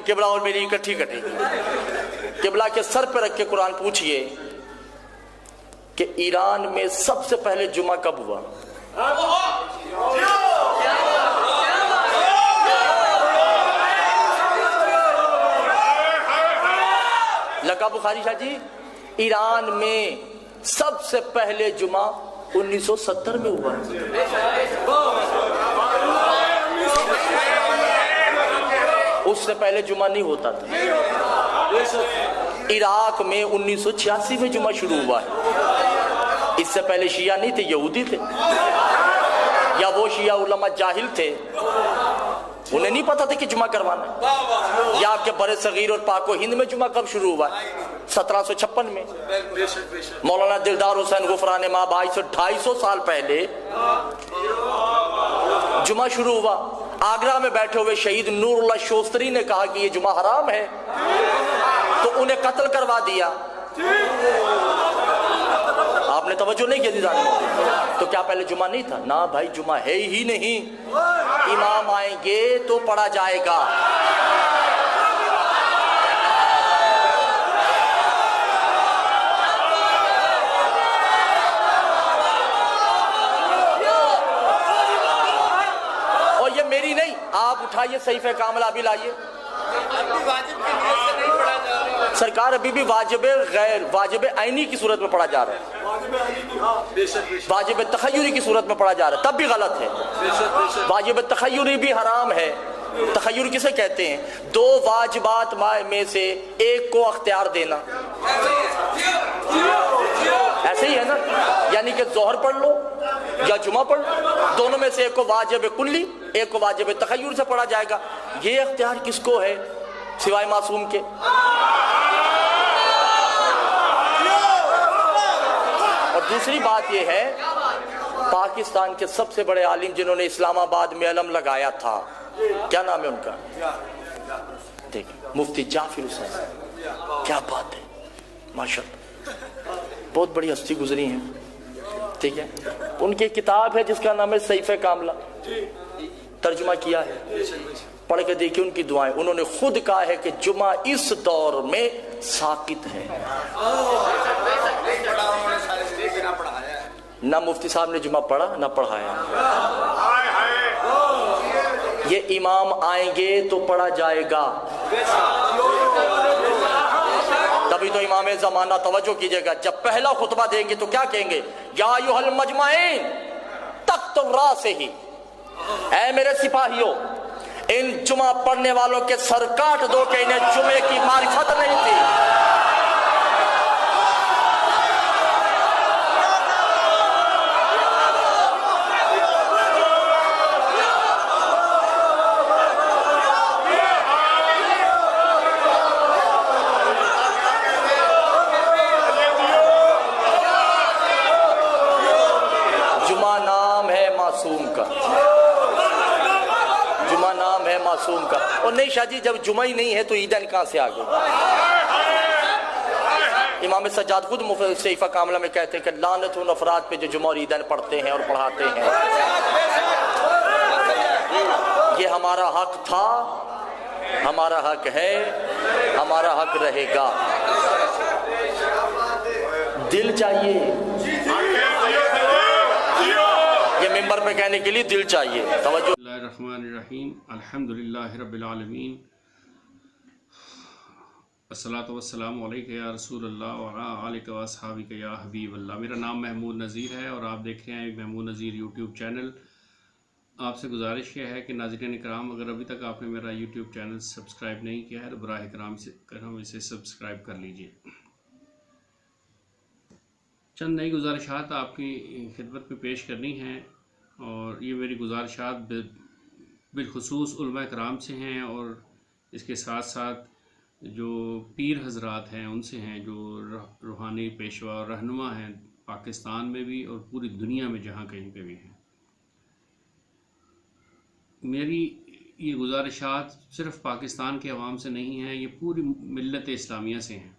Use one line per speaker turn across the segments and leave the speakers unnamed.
किबला और मेरी इकट्ठी कटेगी। किबला के सर पे रख के कुरान पूछिए कि ईरान में सबसे पहले जुमा कब हुआ? लका बुखारी शाह जी, ईरान में सबसे पहले जुमा 1970 में हुआ। उससे पहले जुमा नहीं होता था। इराक में 1986 में जुमा शुरू हुआ है। इससे पहले शिया नहीं थे, यहूदी थे, या वो शिया उलमा जाहिल थे, उन्हें नहीं पता था कि जुमा करवाना। या आपके बड़े सगीर और पाको हिंद में जुमा कब शुरू हुआ? 1756 में। मौलाना दिलदार हुसैन गुफरान माँ 250 साल पहले जुमा शुरू हुआ। आगरा में बैठे हुए शहीद नूरुल्लाह शोस्तरी ने कहा कि ये जुमा हराम है, तो उन्हें कत्ल करवा दिया। आपने तवज्जो नहीं की जाने। तो क्या पहले जुमा नहीं था? ना भाई, जुमा है ही नहीं। इमाम आएंगे तो पढ़ा जाएगा। और ये मेरी नहीं, आप उठाइए सहीफे कामला भी लाइए। सरकार अभी भी वाजिब आईनी की सूरत में पढ़ा जा रहा है, वाजिब तखय्युरी की सूरत में पढ़ा जा रहा है, तब भी गलत है। वाजिब तखय्युरी भी हराम है। तखय्युर किसे कहते हैं? दो वाजिबात में से एक को अख्तियार देना, ऐसे ही है ना। यानी कि जोहर पढ़ लो या जुमा पढ़ लो, दोनों में से एक को वाजिब कुल्ली, एक को वाजिब तखय्युर से पढ़ा जाएगा। ये अख्तियार किसको है सिवाय मासूम के? और दूसरी बात यह है, पाकिस्तान के सबसे बड़े आलिम जिन्होंने इस्लामाबाद में अलम लगाया था, क्या नाम है उनका? देखिए, मुफ्ती जाफिर हुसैन। क्या बात है, माशाअल्लाह, बहुत बड़ी हस्ती गुजरी है। ठीक है, उनकी किताब है जिसका नाम है सहीफे कामला, तर्जुमा किया है, पढ़ के देखिए उनकी दुआएं। उन्होंने खुद कहा है कि जुमा इस दौर में साकित है। ना मुफ्ती साहब ने जुमा पढ़ा ना पढ़ाया। ये इमाम आएंगे तो पढ़ा जाएगा। तभी तो इमाम ज़माना, तवज्जो कीजिएगा, जब पहला खुतबा देंगे तो क्या कहेंगे? या अय्युहल मजमाइन तख्तुर रासिही, ऐ मेरे सिपाहियों, इन जुमा पढ़ने वालों के सर काट दो कि इन्हें जुमे की मारिफत नहीं थी। जुमा नाम है मासूम का, जुमा नाम है मासूम का। और नहीं शाह जी, जब जुमा ही नहीं है तो ईदैन कहां से आ गई? इमाम सज्जाद खुद सहीफा कामला में कहते हैं कि लानत उन अफराद पे जो जुमा और ईदैन पढ़ते हैं और पढ़ाते हैं। ये हमारा हक था, हमारा हक है, हमारा हक रहेगा। दिल चाहिए, ये मिंबर पे कहने के लिए दिल चाहिए। तवज्जो।
बिस्मिल्लाहिर्रहमानिर्रहीम, अल्हम्दुलिल्लाहि रब्बिल आलमीन, अस्सलातु वस्सलामु अलैका या रसूलल्लाह व अला आलिका व अस्हाबिका या हबीबल्लाह। मेरा नाम महमूद नज़ीर है और आप देख रहे हैं महमूद नज़ीर यूट्यूब चैनल। आपसे गुजारिश यह है कि नाज़रीन कराम, अगर अभी तक आपने मेरा यूट्यूब चैनल सब्सक्राइब नहीं किया है तो बराह करम इसे सब्सक्राइब कर लीजिए। चंद नई गुजारिशात आपकी खिदमत में पेश करनी हैं, और ये मेरी गुजारिशात बिलखुसूस उलमा कराम से हैं, और इसके साथ साथ जो पीर हजरात हैं उनसे हैं, जो रूहानी पेशवा और रहनुमा हैं पाकिस्तान में भी और पूरी दुनिया में जहाँ कहीं पे भी हैं। मेरी ये गुजारिशात सिर्फ़ पाकिस्तान के अवाम से नहीं हैं, ये पूरी मिल्लत इस्लामिया से हैं।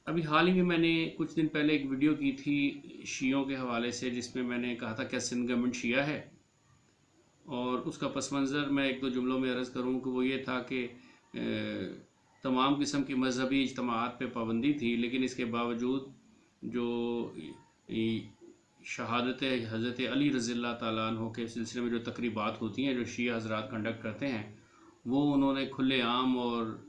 अभी हाल ही में मैंने कुछ दिन पहले एक वीडियो की थी शियों के हवाले से, जिसमें मैंने कहा था क्या सिंध गवर्नमेंट शिया है, और उसका पस मंज़र मैं एक दो जुमलों में अर्ज़ करूँ कि वो ये था कि तमाम किस्म की मजहबी इज्तिमाआत पे पाबंदी थी, लेकिन इसके बावजूद जो शहादत हज़रत अली रज़ियल्लाहु ताला अन्हु के सिलसिले में जो तकरीबात होती हैं, जो शिया हज़रात कंडक्ट करते हैं, वो उन्होंने खुले आम और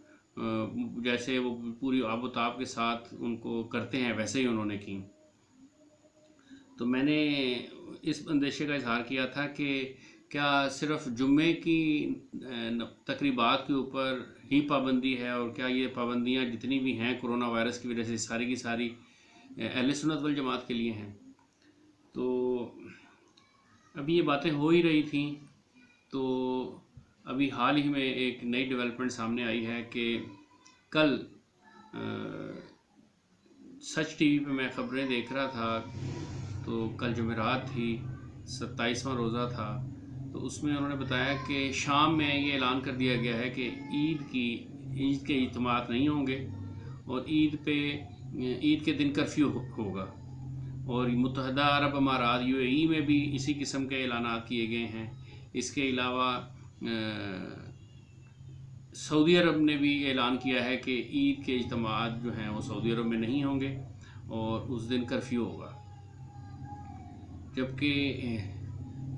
जैसे वो पूरी आबोताब के साथ उनको करते हैं वैसे ही उन्होंने की। तो मैंने इस अंदेशे का इजहार किया था कि क्या सिर्फ़ जुम्मे की तकरीबात के ऊपर ही पाबंदी है, और क्या ये पाबंदियाँ जितनी भी हैं कोरोना वायरस की वजह से सारी की सारी अहले सुन्नत वल जमात के लिए हैं। तो अभी ये बातें हो ही रही थी, तो अभी हाल ही में एक नई डेवलपमेंट सामने आई है कि कल सच टीवी पे मैं ख़बरें देख रहा था, तो कल जुमेरात थी, 27वां रोज़ा था, तो उसमें उन्होंने बताया कि शाम में ये ऐलान कर दिया गया है कि ईद के इज्तिमात नहीं होंगे और ईद के दिन कर्फ्यू होगा। और मुत्तहदा अरब अमारात UAE में भी इसी किस्म के ऐलानात किए गए हैं। इसके अलावा सऊदी अरब ने भी ऐलान किया है कि ईद के इज्तिमात जो हैं वो सऊदी अरब में नहीं होंगे और उस दिन कर्फ्यू होगा। जबकि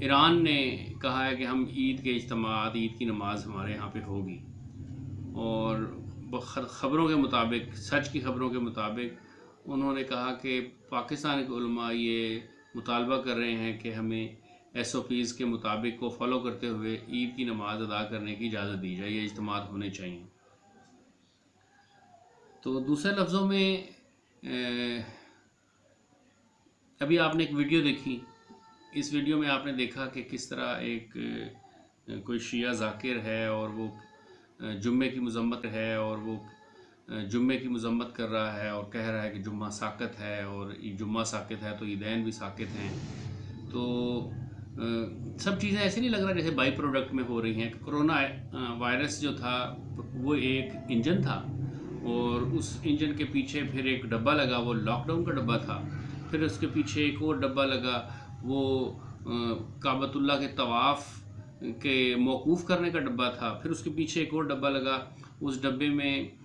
ईरान ने कहा है कि हम ईद के इज्तिमात, ईद की नमाज हमारे यहाँ पे होगी। और ख़बरों के मुताबिक, सच की ख़बरों के मुताबिक उन्होंने कहा कि पाकिस्तान के उलमा ये मुतालबा कर रहे हैं कि हमें SOPs के मुताबिक को फॉलो करते हुए ईद की नमाज अदा करने की इजाज़त दी जाए, ये इज्तिमात होने चाहिए। तो दूसरे लफ्ज़ों में अभी आपने एक वीडियो देखी, इस वीडियो में आपने देखा कि किस तरह एक कोई शिया ज़ाकिर है और वो जुम्मे की मज़म्मत है और वो जुम्मे की मज़म्मत कर रहा है और कह रहा है कि जुम्मा साक़त है और जुम्मा साक़त है तो ईदैन भी साक़त हैं। तो सब चीज़ें ऐसे नहीं लग रहा जैसे बाई प्रोडक्ट में हो रही हैं। कोरोना वायरस जो था वो एक इंजन था और उस इंजन के पीछे फिर एक डब्बा लगा, वो लॉकडाउन का डब्बा था। फिर उसके पीछे एक और डब्बा लगा, वो काबतुल्लाह के तवाफ़ के मौकूफ़ करने का डब्बा था। फिर उसके पीछे एक और डब्बा लगा, उस डब्बे में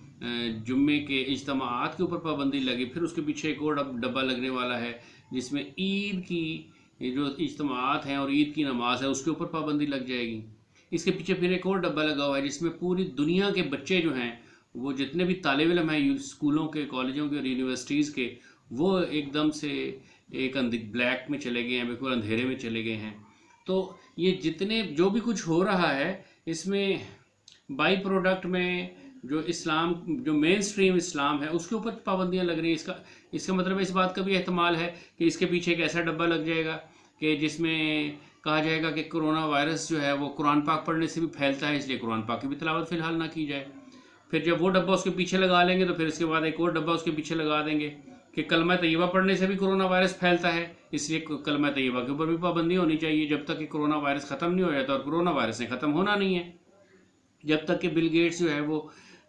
जुम्मे के इज्तिमाआत के ऊपर पाबंदी लगी। फिर उसके पीछे एक और डब्बा लगने वाला है जिसमें ईद की जो इज्तिमाआत हैं और ईद की नमाज है उसके ऊपर पाबंदी लग जाएगी। इसके पीछे फिर एक और डब्बा लगा हुआ है जिसमें पूरी दुनिया के बच्चे जो हैं, वो जितने भी तालिब इल्म हैं स्कूलों के, कॉलेजों के और यूनिवर्सिटीज़ के, वो एकदम से एक ब्लैक में चले गए हैं, बिल्कुल अंधेरे में चले गए हैं। तो ये जितने जो भी कुछ हो रहा है इसमें बाई प्रोडक्ट में जो इस्लाम, जो मेन स्ट्रीम इस्लाम है उसके ऊपर पाबंदियां लग रही हैं। इसका मतलब इस बात का भी एहतमाल है कि इसके पीछे एक ऐसा डब्बा लग जाएगा कि जिसमें कहा जाएगा कि कोरोना वायरस जो है वो कुरान पाक पढ़ने से भी फैलता है, इसलिए कुरान पाक की भी तिलावत फ़िलहाल ना की जाए। फिर जब वो डब्बा उसके पीछे लगा लेंगे तो फिर इसके बाद एक और डब्बा उसके पीछे लगा देंगे कि कलमा तैयबा पढ़ने से भी कोरोना वायरस फैलता है, इसलिए कलमा तैयबा के ऊपर भी पाबंदी होनी चाहिए जब तक कि कोरोना वायरस ख़त्म नहीं हो जाता। और कोरोना वायरस ने ख़त्म होना नहीं है जब तक कि बिल गेट्स जो है वो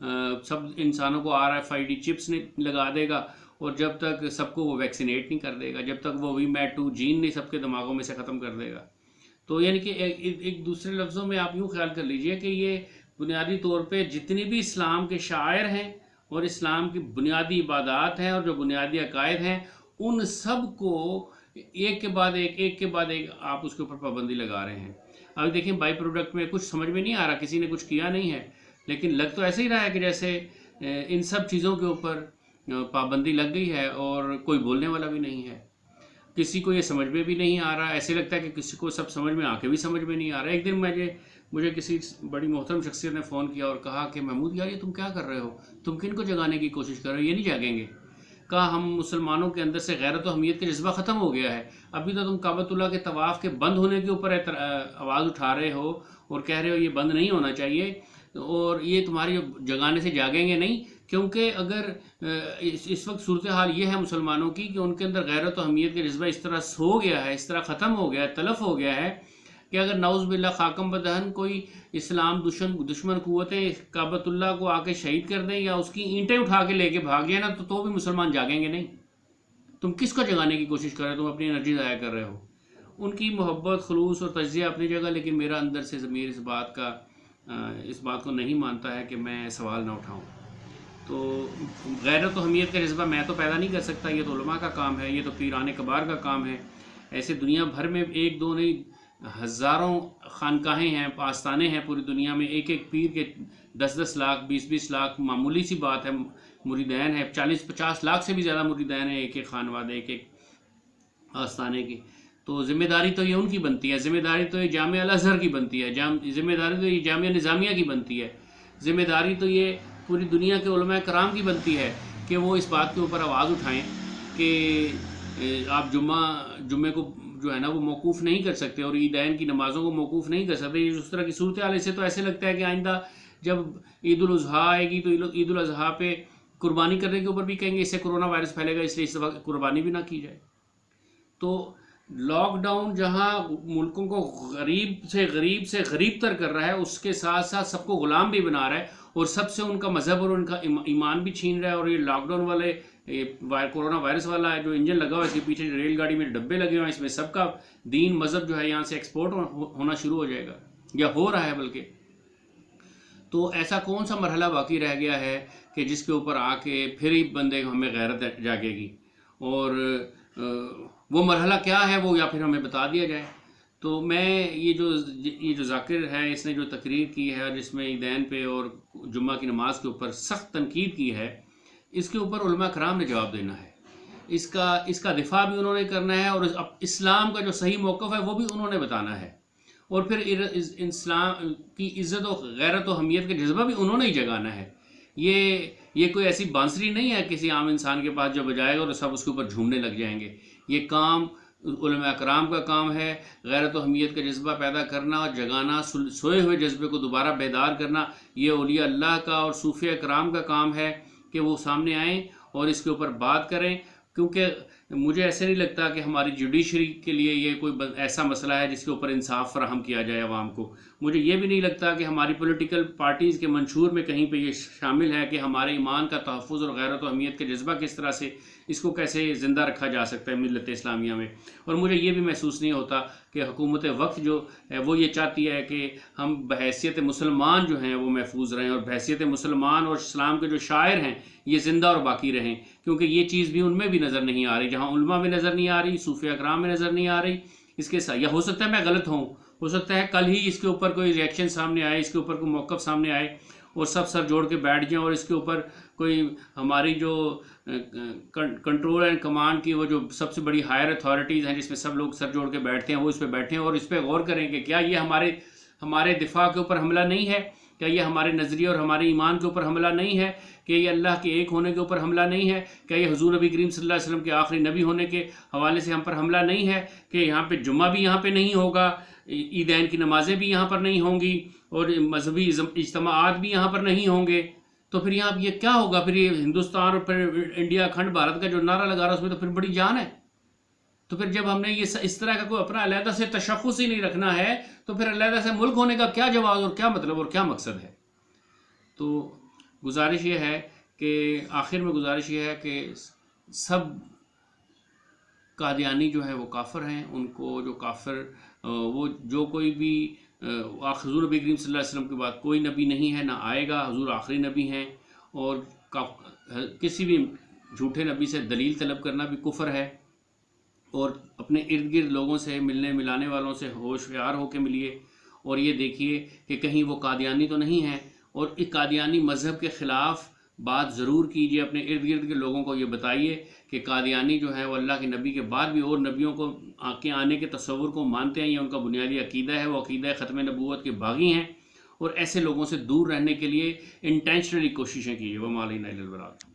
सब इंसानों को RFID चिप्स नहीं लगा देगा और जब तक सबको वो वैक्सीनेट नहीं कर देगा, जब तक वो VMAT2 जीन नहीं सबके दिमागों में से ख़त्म कर देगा। तो यानी कि एक दूसरे लफ्ज़ों में आप यूँ ख्याल कर लीजिए कि ये बुनियादी तौर पे जितनी भी इस्लाम के शायर हैं और इस्लाम की बुनियादी इबादत हैं और जो बुनियादी अकायद हैं, उन सब को एक के बाद एक आप उसके ऊपर पाबंदी लगा रहे हैं। अभी देखिए बाई प्रोडक्ट में कुछ समझ में नहीं आ रहा, किसी ने कुछ किया नहीं है, लेकिन लग तो ऐसे ही रहा है कि जैसे इन सब चीज़ों के ऊपर पाबंदी लग गई है और कोई बोलने वाला भी नहीं है। किसी को ये समझ में भी नहीं आ रहा, ऐसे लगता है कि किसी को सब समझ में आके भी समझ में नहीं आ रहा। एक दिन मुझे किसी बड़ी मोहतरम शख्सियत ने फ़ोन किया और कहा कि महमूद यार ये तुम क्या कर रहे हो, तुम किन को जगाने की कोशिश कर रहे हो, ये नहीं जागेंगे। कहा हम मुसलमानों के अंदर से गैरत व हमीयत का जज्बा ख़त्म हो गया है, अभी तो तुम काबतुल्लाह के तवाफ़ के बंद होने के ऊपर आवाज़ उठा रहे हो और कह रहे हो ये बंद नहीं होना चाहिए, और ये तुम्हारी जगाने से जागेंगे नहीं। क्योंकि अगर इस वक्त सूरत हाल ये है मुसलमानों की कि उनके अंदर गैरत व हमीयत का जज्बा इस तरह सो गया है, इस तरह ख़त्म हो गया है, तलफ़ हो गया है कि अगर नाउज़ बिल्लाह खाकम बदहन कोई इस्लाम दुश्मन क़ुव्वतें काबतुल्लाह को आके शहीद कर दें या उसकी ईंटें उठा के लेके भाग जाए ना, तो भी मुसलमान जागेंगे नहीं। तुम किसको जगाने की कोशिश कर रहे हो, तुम अपनी एनर्जी ज़ाया कर रहे हो। उनकी मोहब्बत, खलूस और तज्ज़िया अपनी जगह, लेकिन मेरा अंदर से ज़मीर इस बात को नहीं मानता है कि मैं सवाल ना उठाऊँ। तो गैरत व हमीयत का जज्बा मैं तो पैदा नहीं कर सकता, ये तो उलमा का काम है, ये तो पीरान कबार का काम है। ऐसे दुनिया भर में एक दो नहीं हज़ारों खानकाहें हैं, आस्थानें हैं पूरी दुनिया में। एक एक पीर के 10-10 लाख 20-20 लाख मामूली सी बात है, मुरीदैन है 40-50 लाख से भी ज़्यादा मुरीदैन है एक एक खानवादे, एक एक आस्थाने की। तो ज़िम्मेदारी तो ये उनकी बनती है, ज़िम्मेदारी तो ये जामिया अल अज़हर की बनती है, ज़िम्मेदारी तो ये जामिया निज़ामिया की बनती है, ज़िम्मेदारी तो ये पूरी दुनिया के उलमा कराम की बनती है कि वो इस बात के ऊपर आवाज़ उठाएं कि आप जुम्मे को जो है ना वो मौकूफ़ नहीं कर सकते और ईदैन की नमाज़ों को मौकूफ़ नहीं कर सकते। ये उस तरह की सूरत हाल से तो ऐसे लगता है कि आइंदा जब ईद उल अज़हा आएगी तो ईद उल अज़हा पे कुर्बानी करने के ऊपर भी कहेंगे इससे कोरोना वायरस फैलेगा, इसलिए इस दफ़ा कुर्बानी भी ना की जाए। तो लॉकडाउन जहाँ मुल्कों को गरीब से गरीब तर कर रहा है, उसके साथ साथ सबको ग़ुलाम भी बना रहा है और सबसे उनका मज़हब और उनका ईमान भी छीन रहा है। और ये लॉकडाउन वाले कोरोना वायरस वाला है जो इंजन लगा हुआ है, इसके पीछे रेलगाड़ी में डब्बे लगे हुए हैं, इसमें सबका दीन मज़हब जो है यहाँ से एक्सपोर्ट होना शुरू हो जाएगा या हो रहा है बल्कि। तो ऐसा कौन सा मरहला बाकी रह गया है कि जिसके ऊपर आके फिर ही बंदे हमें गैरत जागेगी, और वो मरहला क्या है वो या फिर हमें बता दिया जाए। तो मैं ये जो जाकिर है इसने जो तकरीर की है जिसमें ईदैन पे और जुम्मा की नमाज के ऊपर सख्त तनकीद की है, इसके ऊपर उलमा कराम ने जवाब देना है, इसका दिफा भी उन्होंने करना है और इस्लाम का जो सही मौक़िफ़ है वो भी उन्होंने बताना है, और फिर इस्लाम की इज़्ज़त और गैरत और हमीयत का जज्बा भी उन्होंने ही जगाना है। ये कोई ऐसी बांसुरी नहीं है किसी आम इंसान के पास जो बजाएगा और सब उसके ऊपर झूमने लग जाएंगे। ये काम उलमा कराम का काम है, गैरत व हमीयत का जज्बा पैदा करना और जगाना, सोए हुए जज्बे को दोबारा बेदार करना। ये औलिया अल्लाह का और सूफिया कराम का काम है कि वो सामने आएँ और इसके ऊपर बात करें, क्योंकि मुझे ऐसे नहीं लगता कि हमारी जुडिशरी के लिए ये कोई ऐसा मसला है जिसके ऊपर इंसाफ फराहम किया जाए आवाम को। मुझे ये भी नहीं लगता कि हमारी पॉलिटिकल पार्टीज़ के मंशूर में कहीं पे ये शामिल है कि हमारे ईमान का तहफ़्फ़ुज़ और गैरत व हमीयत का जज्बा किस तरह से इसको कैसे ज़िंदा रखा जा सकता है मिल्लत इस्लामिया में। और मुझे ये भी महसूस नहीं होता कि हुकूमत वक्त जो है वो ये चाहती है कि हम बहैसियत मुसलमान जो हैं वो महफूज रहें और बहैसियत मुसलमान और इस्लाम के जो शायर हैं ये ज़िंदा और बाकी रहें, क्योंकि ये चीज़ भी उनमें भी नज़र नहीं आ रही, जहाँ उलमा में नज़र नहीं आ रही, सूफिया कराम में नज़र नहीं आ रही। इसके साथ या हो सकता है मैं गलत हूँ, हो सकता है कल ही इसके ऊपर कोई रिएक्शन सामने आए, इसके ऊपर कोई मौक़िफ़ सामने आए और सब सर जोड़ के बैठ जाएं और इसके ऊपर कोई हमारी जो कंट्रोल एंड कमांड की वो जो सबसे बड़ी हायर अथॉरिटीज़ हैं जिसमें सब लोग सर जोड़ के बैठते हैं वो इस पर बैठें और इस पर गौर करें कि क्या ये हमारे दिफा के ऊपर हमला नहीं है, क्या ये हमारे नज़रिए और हमारे ईमान के ऊपर हमला नहीं है, कि ये अल्लाह के एक होने के ऊपर हमला नहीं है, क्या ये हुजूर नबी करीम सल्लल्लाहु अलैहि वसल्लम के आखिरी नबी होने के हवाले से हम पर हमला नहीं है, कि यहाँ पे जुम्मा भी यहाँ पे नहीं होगा, ईदैन की नमाज़ें भी यहाँ पर नहीं होंगी और मजहबी इज्तिमाआत भी यहाँ पर नहीं होंगे। तो फिर यहाँ ये क्या होगा, फिर ये हिंदुस्तान और फिर इंडिया अखंड भारत का जो नारा लगा रहा है उसमें तो फिर बड़ी जान है। तो फिर जब हमने ये इस तरह का कोई अपना अलहदा से तशख़्ख़ुस ही नहीं रखना है तो फिर अलहदा से मुल्क होने का क्या जवाब और क्या मतलब और क्या मकसद है। तो गुजारिश ये है कि आखिर में गुजारिश ये है कि सब कादियानी जो है वो काफिर हैं, उनको जो काफिर वो जो कोई भी हुजूर नबी करीम सल्लल्लाहु अलैहि वसल्लम के बाद कोई नबी नहीं है ना आएगा, हुजूर आखिरी नबी हैं और किसी भी झूठे नबी से दलील तलब करना भी कुफ्र है। और अपने इर्द गिर्द लोगों से मिलने मिलाने वालों से होशियार होकर मिलिए और ये देखिए कि कहीं वो कादियानी तो नहीं है, और इस कादियानी मज़हब के ख़िलाफ़ बात ज़रूर कीजिए। अपने इर्द गिर्द के लोगों को ये बताइए कि कादियानी जो है वो अल्लाह के नबी के बाद भी और नबियों को आने के तस्वुर को मानते हैं, ये उनका बुनियादी अकीदा है, वो अकीदा ख़त्म नबूवत के बागी हैं। और ऐसे लोगों से दूर रहने के लिए इंटेंशनली कोशिशें कीजिए। वमा अलैना इल्लल बलाग।